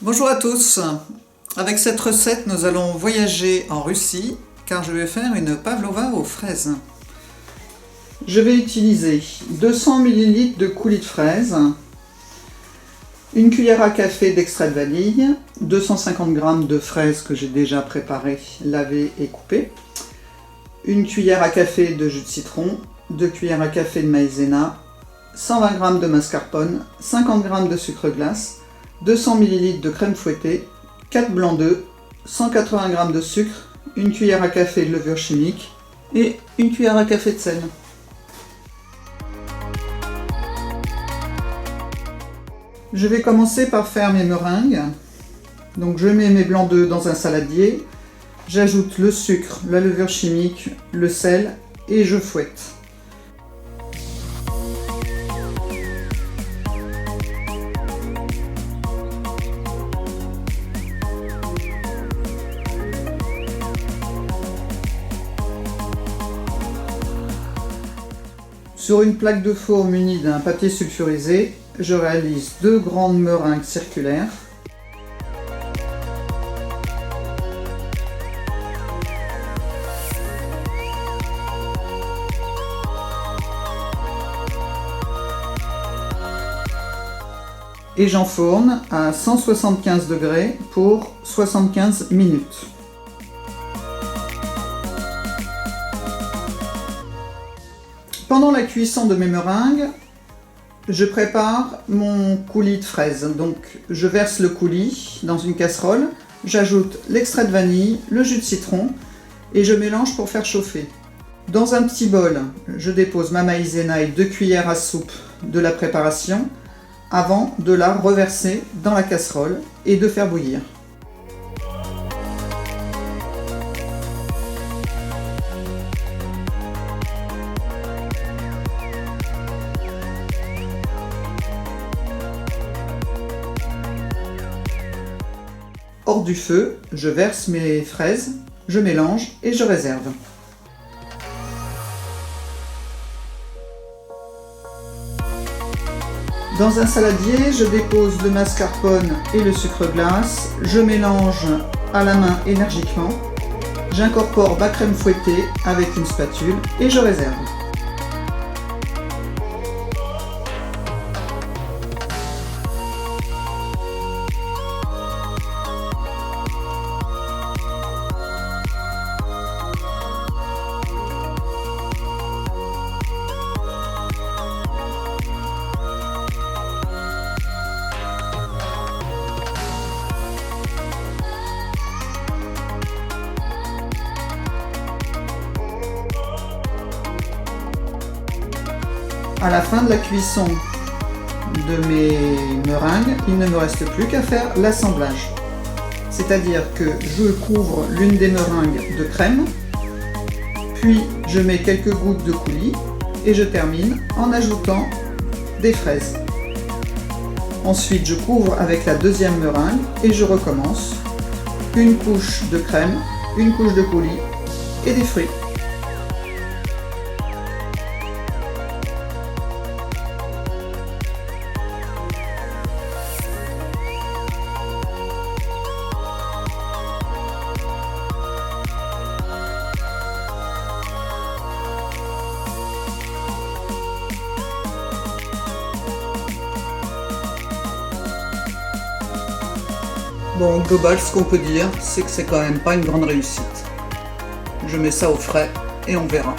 Bonjour à tous. Avec cette recette, nous allons voyager en Russie car je vais faire une pavlova aux fraises. Je vais utiliser 200 ml de coulis de fraises, une cuillère à café d'extrait de vanille, 250 g de fraises que j'ai déjà préparées, lavées et coupées, une cuillère à café de jus de citron, 2 cuillères à café de maïzena, 120 g de mascarpone, 50 g de sucre glace, 200 ml de crème fouettée, 4 blancs d'œufs, 180 g de sucre, une cuillère à café de levure chimique et une cuillère à café de sel. Je vais commencer par faire mes meringues. Donc je mets mes blancs d'œufs dans un saladier, j'ajoute le sucre, la levure chimique, le sel et je fouette. Sur une plaque de four munie d'un papier sulfurisé, je réalise 2 grandes meringues circulaires. Et j'enfourne à 175 degrés pour 75 minutes. Pendant la cuisson de mes meringues, je prépare mon coulis de fraises. Donc je verse le coulis dans une casserole, j'ajoute l'extrait de vanille, le jus de citron et je mélange pour faire chauffer. Dans un petit bol, je dépose ma maïzena et 2 cuillères à soupe de la préparation avant de la reverser dans la casserole et de faire bouillir. Hors du feu, je verse mes fraises, je mélange et je réserve. Dans un saladier, je dépose le mascarpone et le sucre glace, je mélange à la main énergiquement, j'incorpore ma crème fouettée avec une spatule et je réserve. À la fin de la cuisson de mes meringues, il ne me reste plus qu'à faire l'assemblage. C'est-à-dire que je couvre l'une des meringues de crème, puis je mets quelques gouttes de coulis et je termine en ajoutant des fraises. Ensuite, je couvre avec la deuxième meringue et je recommence. Une couche de crème, une couche de coulis et des fruits. Bon, au global, ce qu'on peut dire, c'est que c'est quand même pas une grande réussite. Je mets ça au frais et on verra.